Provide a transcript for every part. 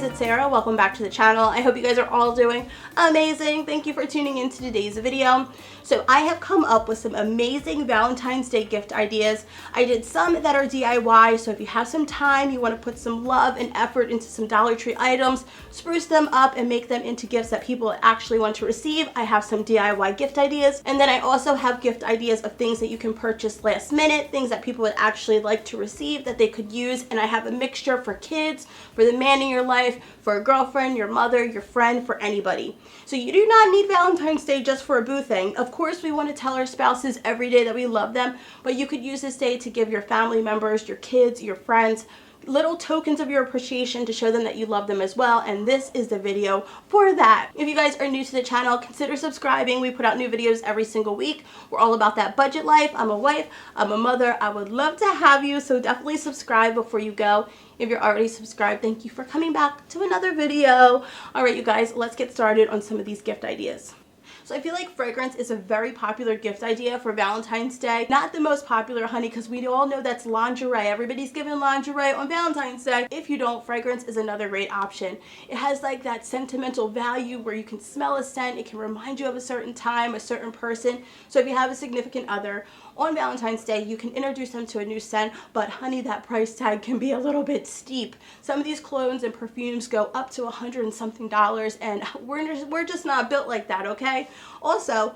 guys, it's Sarah. Welcome back to the channel. I hope you guys are all doing amazing. Thank you for tuning in to today's video. So I have come up with some amazing Valentine's Day gift ideas. I did some that are DIY, so if you have some time, you want to put some love and effort into some Dollar Tree items, spruce them up and make them into gifts that people actually want to receive, I have some DIY gift ideas. And then I also have gift ideas of things that you can purchase last minute, things that people would actually like to receive that they could use. And I have a mixture for kids, for the man in your life, for a girlfriend, your mother, your friend, for anybody. So you do not need Valentine's Day just for a boo thing. Of course, we want to tell our spouses every day that we love them, but you could use this day to give your family members, your kids, your friends, little tokens of your appreciation to show them that you love them as well, and this is the video for that. If you guys are new to the channel, consider subscribing. We put out new videos every single week. We're all about that budget life. I'm a wife, I'm a mother. I would love to have you, so definitely subscribe before you go. If you're already subscribed, thank you for coming back to another video. All right, you guys, let's get started on some of these gift ideas. So I feel like fragrance is a very popular gift idea for Valentine's Day. Not the most popular, honey, because we all know that's lingerie. Everybody's giving lingerie on Valentine's Day. If you don't, fragrance is another great option. It has like that sentimental value where you can smell a scent. It can remind you of a certain time, a certain person. So if you have a significant other, on Valentine's Day, you can introduce them to a new scent, but honey, that price tag can be a little bit steep. Some of these colognes and perfumes go up to $100 and something, and we're just not built like that, okay? Also,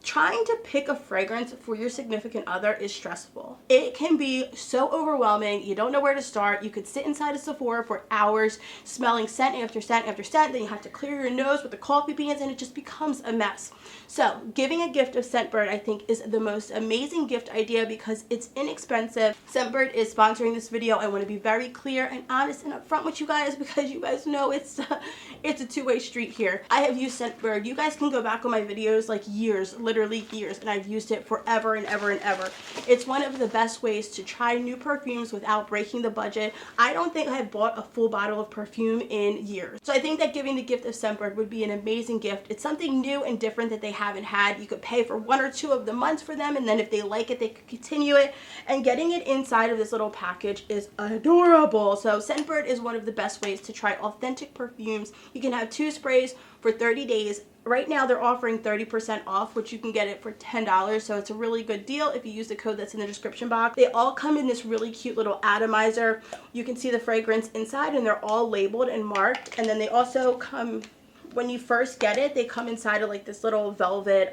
trying to pick a fragrance for your significant other is stressful. It can be so overwhelming. You don't know where to start. You could sit inside a Sephora for hours smelling scent after scent after scent. Then you have to clear your nose with the coffee beans and it just becomes a mess. So giving a gift of Scentbird, I think, is the most amazing gift idea because it's inexpensive. Scentbird is sponsoring this video. I want to be very clear and honest and upfront with you guys because you guys know it's a two-way street here. I have used Scentbird. You guys can go back on my videos like years, literally years, and I've used it forever and ever and ever. It's one of the best ways to try new perfumes without breaking the budget. I don't think I've bought a full bottle of perfume in years. So I think that giving the gift of Scentbird would be an amazing gift. It's something new and different that they haven't had. You could pay for 1 or 2 of the months for them, and then if they like it, they could continue it. And getting it inside of this little package is adorable. So Scentbird is one of the best ways to try authentic perfumes. You can have 2 sprays for 30 days. Right now they're offering 30% off, which you can get it for $10, so it's a really good deal if you use the code that's in the description box. They all come in this really cute little atomizer. You can see the fragrance inside and they're all labeled and marked, and then they also come, when you first get it, they come inside of like this little velvet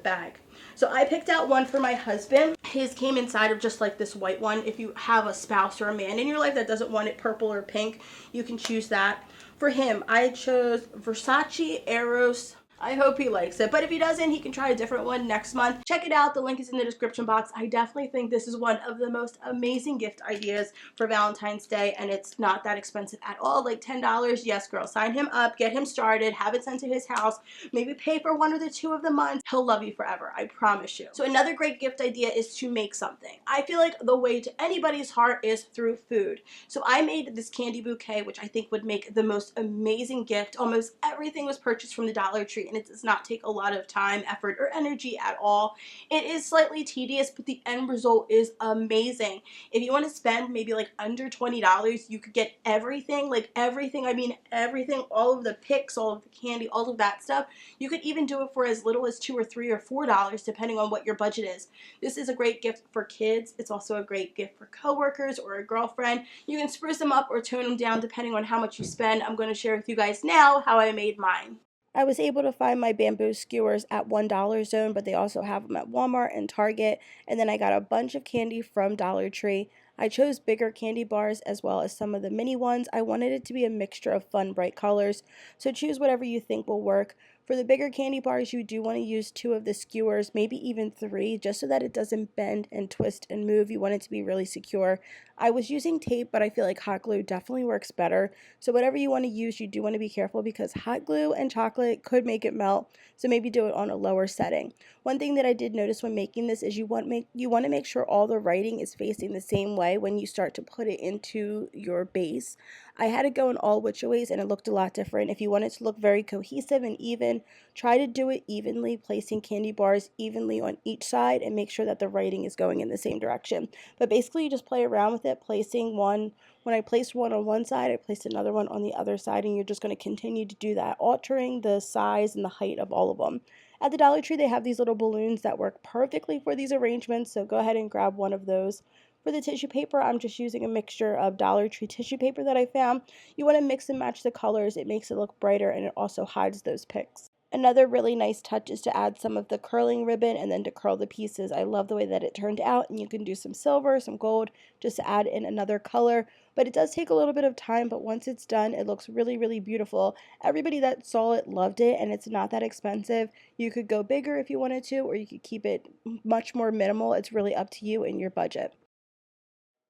bag. So I picked out one for my husband. His came inside of just like this white one. If you have a spouse or a man in your life that doesn't want it purple or pink, you can choose that. For him, I chose Versace Eros. I hope he likes it, but if he doesn't, he can try a different one next month. Check it out. The link is in the description box. I definitely think this is one of the most amazing gift ideas for Valentine's Day, and it's not that expensive at all, like $10. Yes, girl, sign him up, get him started, have it sent to his house, maybe pay for 1 or the 2 of the months. He'll love you forever, I promise you. So another great gift idea is to make something. I feel like the way to anybody's heart is through food. So I made this candy bouquet, which I think would make the most amazing gift. Almost everything was purchased from the Dollar Tree, and it does not take a lot of time, effort, or energy at all. It is slightly tedious, but the end result is amazing. If you want to spend maybe like under $20, you could get everything, like everything, I mean everything, all of the picks, all of the candy, all of that stuff. You could even do it for as little as $2 or $3 or $4 depending on what your budget is. This is a great gift for kids. It's also a great gift for coworkers or a girlfriend. You can spruce them up or tone them down depending on how much you spend. I'm going to share with you guys now how I made mine. I was able to find my bamboo skewers at $1 zone, but they also have them at Walmart and Target. And then I got a bunch of candy from Dollar Tree. I chose bigger candy bars as well as some of the mini ones. I wanted it to be a mixture of fun, bright colors, so choose whatever you think will work. For the bigger candy bars, you do want to use 2 of the skewers, maybe even 3, just so that it doesn't bend and twist and move. You want it to be really secure. I was using tape, but I feel like hot glue definitely works better. So whatever you want to use, you do want to be careful because hot glue and chocolate could make it melt. So maybe do it on a lower setting. One thing that I did notice when making this is you want to make sure all the writing is facing the same way when you start to put it into your base. I had it going all which ways and it looked a lot different. If you want it to look very cohesive and even, try to do it evenly, placing candy bars evenly on each side and make sure that the writing is going in the same direction. But basically you just play around with it, placing one. When I placed one on one side, I placed another one on the other side, and you're just going to continue to do that, altering the size and the height of all of them. At the Dollar Tree, they have these little balloons that work perfectly for these arrangements, so go ahead and grab one of those. For the tissue paper, I'm just using a mixture of Dollar Tree tissue paper that I found. You want to mix and match the colors. It makes it look brighter, and it also hides those picks. Another really nice touch is to add some of the curling ribbon and then to curl the pieces. I love the way that it turned out, and you can do some silver, some gold, just to add in another color. But it does take a little bit of time, but once it's done, it looks really, really beautiful. Everybody that saw it loved it, and it's not that expensive. You could go bigger if you wanted to, or you could keep it much more minimal. It's really up to you and your budget.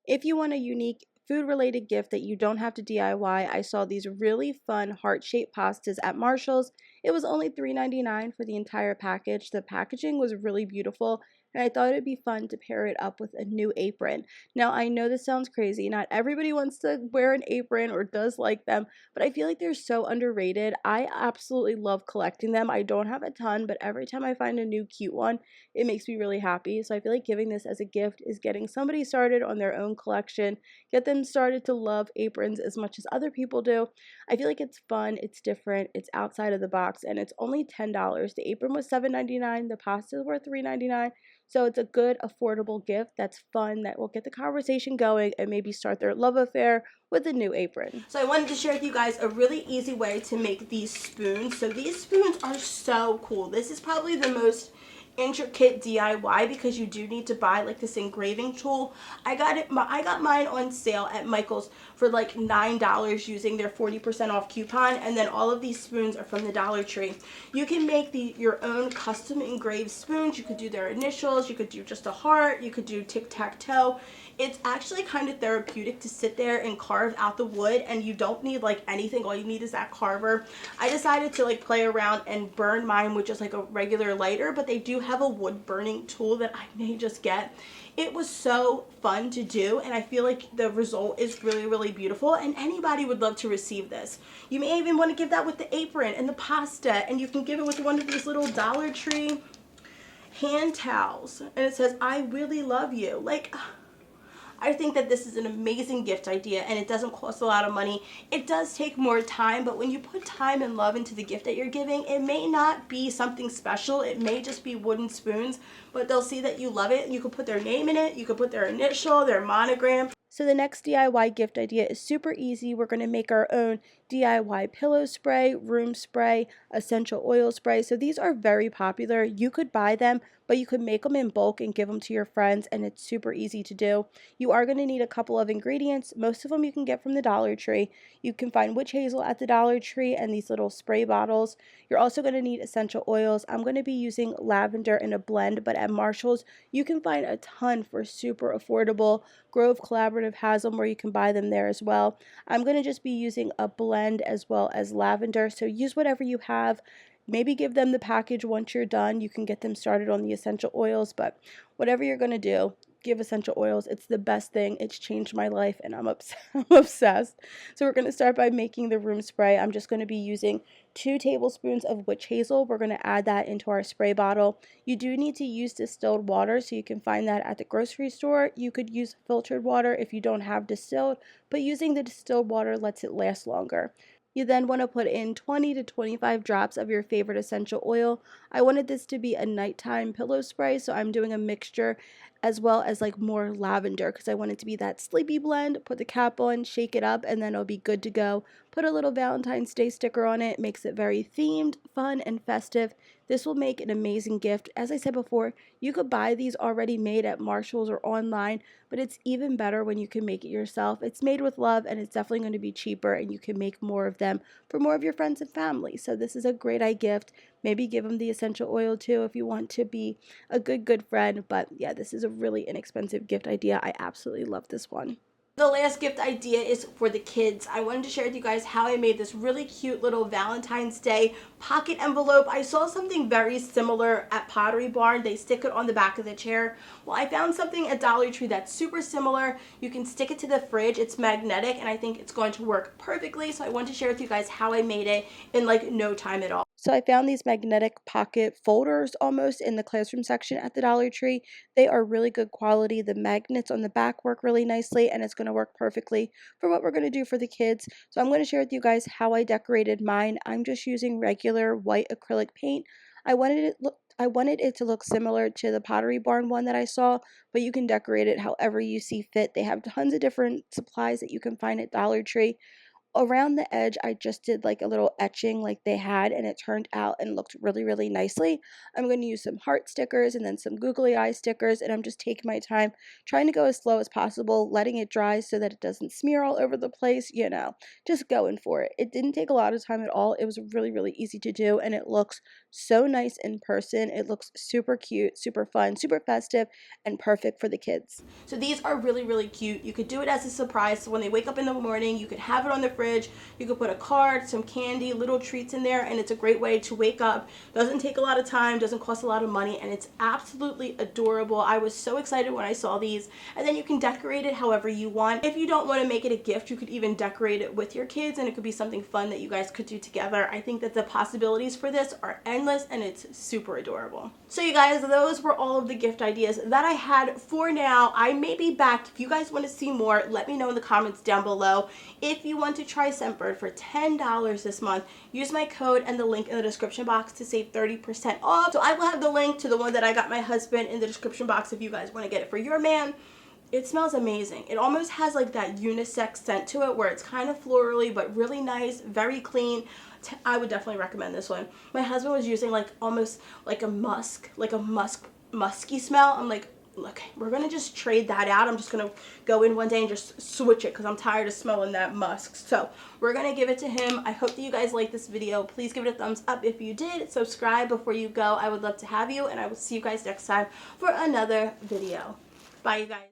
If you want a unique food-related gift that you don't have to DIY, I saw these really fun heart-shaped pastas at Marshall's. It was only $3.99 for the entire package. The packaging was really beautiful, and I thought it'd be fun to pair it up with a new apron. Now, I know this sounds crazy. Not everybody wants to wear an apron or does like them, but I feel like they're so underrated. I absolutely love collecting them. I don't have a ton, but every time I find a new cute one, it makes me really happy. So I feel like giving this as a gift is getting somebody started on their own collection, get them started to love aprons as much as other people do. I feel like it's fun, it's different, it's outside of the box, and it's only $10. The apron was $7.99, the pastas were $3.99. So it's a good, affordable gift that's fun, that will get the conversation going and maybe start their love affair with a new apron. So I wanted to share with you guys a really easy way to make these spoons. So these spoons are so cool. This is probably the most intricate DIY because you do need to buy like this engraving tool. I got mine on sale at Michael's for like $9 using their 40% off coupon, and then all of these spoons are from the Dollar Tree. You can make your own custom engraved spoons. You could do their initials, you could do just a heart, you could do tic-tac-toe. It's actually kind of therapeutic to sit there and carve out the wood, and you don't need like anything. All you need is that carver. I decided to like play around and burn mine with just like a regular lighter, but they do have a wood burning tool that I may just get. It was so fun to do, and I feel like the result is really, really beautiful, and anybody would love to receive this. You may even want to give that with the apron and the pasta, and you can give it with one of these little Dollar Tree hand towels, and it says, "I really love you." Like, I think that this is an amazing gift idea, and it doesn't cost a lot of money. It does take more time, but when you put time and love into the gift that you're giving, it may not be something special. It may just be wooden spoons, but they'll see that you love it. You could put their name in it. You could put their initial, their monogram. So the next DIY gift idea is super easy. We're going to make our own DIY pillow spray, room spray, essential oil spray. So these are very popular. You could buy them, but you could make them in bulk and give them to your friends, and it's super easy to do. You are going to need a couple of ingredients. Most of them you can get from the Dollar Tree. You can find witch hazel at the Dollar Tree and these little spray bottles. You're also going to need essential oils. I'm going to be using lavender in a blend, but at Marshall's, you can find a ton for super affordable. Grove Collaborative has them where you can buy them there as well. I'm going to just be using a blend as well as lavender, so use whatever you have. Maybe give them the package once you're done. You can get them started on the essential oils, but whatever you're going to do, give essential oils. It's the best thing. It's changed my life, and I'm obsessed. So we're going to start by making the room spray. I'm just going to be using 2 tablespoons of witch hazel. We're going to add that into our spray bottle. You do need to use distilled water, so you can find that at the grocery store. You could use filtered water if you don't have distilled, but using the distilled water lets it last longer. You then want to put in 20 to 25 drops of your favorite essential oil. I wanted this to be a nighttime pillow spray, so I'm doing a mixture as well as like more lavender because I want it to be that sleepy blend. Put the cap on, shake it up, and then it'll be good to go. Put a little Valentine's Day sticker on it. Makes it very themed, fun, and festive. This will make an amazing gift. As I said before, you could buy these already made at Marshall's or online, but it's even better when you can make it yourself. It's made with love, and it's definitely going to be cheaper, and you can make more of them for more of your friends and family. So this is a great gift. Maybe give them the essential oil too if you want to be a good friend. But yeah, this is a really inexpensive gift idea. I absolutely love this one. The last gift idea is for the kids. I wanted to share with you guys how I made this really cute little Valentine's Day pocket envelope. I saw something very similar at Pottery Barn. They stick it on the back of the chair. Well, I found something at Dollar Tree that's super similar. You can stick it to the fridge. It's magnetic, and I think it's going to work perfectly. So I want to share with you guys how I made it in like no time at all. So I found these magnetic pocket folders almost in the classroom section at the Dollar Tree. They are really good quality. The magnets on the back work really nicely, and it's going to work perfectly for what we're going to do for the kids. So I'm going to share with you guys how I decorated mine. I'm just using regular white acrylic paint. I wanted it to look similar to the Pottery Barn one that I saw, but you can decorate it however you see fit. They have tons of different supplies that you can find at Dollar Tree. Around the edge, I just did like a little etching like they had, and it turned out and looked really, really nicely. I'm going to use some heart stickers and then some googly eye stickers, and I'm just taking my time, trying to go as slow as possible, letting it dry so that it doesn't smear all over the place, you know, just going for it. It didn't take a lot of time at all. It was really, really easy to do, and it looks so nice in person. It looks super cute, super fun, super festive, and perfect for the kids. So these are really, really cute. You could do it as a surprise, so when they wake up in the morning, you could have it on the fridge. You could put a card, some candy, little treats in there, and it's a great way to wake up. Doesn't take a lot of time, doesn't cost a lot of money, and it's absolutely adorable. I was so excited when I saw these. And then you can decorate it however you want. If you don't want to make it a gift, you could even decorate it with your kids, and it could be something fun that you guys could do together. I think that the possibilities for this are endless, and it's super adorable. So you guys, those were all of the gift ideas that I had for now. I may be back. If you guys want to see more, let me know in the comments down below. If you want to try Scentbird for $10 this month, use my code and the link in the description box to save 30% off. So I will have the link to the one that I got my husband in the description box if you guys want to get it for your man. It smells amazing. It almost has like that unisex scent to it where it's kind of florally but really nice, very clean. I would definitely recommend this one. My husband was using like almost like a musky smell. I'm like, okay, we're gonna just trade that out. I'm just gonna go in one day and just switch it because I'm tired of smelling that musk. So we're gonna give it to him. I hope that you guys liked this video. Please give it a thumbs up if you did. Subscribe before you go. I would love to have you, and I will see you guys next time for another video. Bye, you guys.